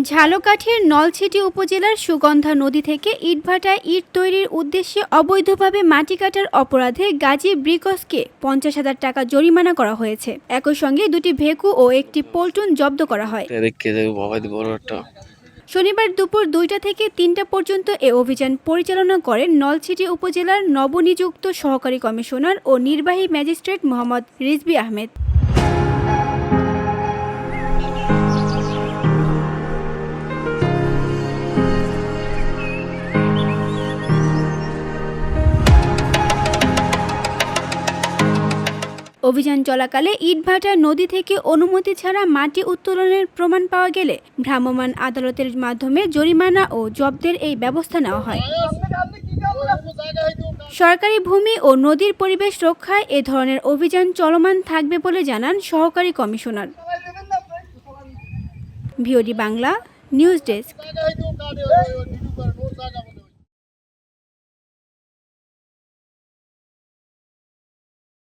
ঝালকাঠির নলছিটি উপজেলার সুগন্ধা নদী থেকে ইটভাটায় ইট তৈরির উদ্দেশ্যে অবৈধভাবে মাটি কাটার অপরাধে গাজী ব্রিকসকে 50,000 টাকা জরিমানা করা হয়েছে। একই সঙ্গে দুটি ভেকু ও একটি পল্টন জব্দ করা হয়। শনিবার দুপুর 2টা থেকে 3টা পর্যন্ত এ অভিযান পরিচালনা করেন নলছিটি উপজেলার নবনিযুক্ত সহকারী কমিশনার ও নির্বাহী ম্যাজিস্ট্রেট মোহাম্মদ রিজভী আহমেদ। অভিযান চলাকালে ইটভাটা নদী থেকে অনুমতি ছাড়া মাটি উত্তোলনের প্রমাণ পাওয়া গেলে ভ্রাম্যমাণ আদালতের মাধ্যমে জরিমানা ও জব্দের এই ব্যবস্থা নেওয়া হয়। সরকারি ভূমি ও নদীর পরিবেশ রক্ষায় এ ধরনের অভিযান চলমান থাকবে বলে জানান সহকারী commissioner. VOD Bangla news desk.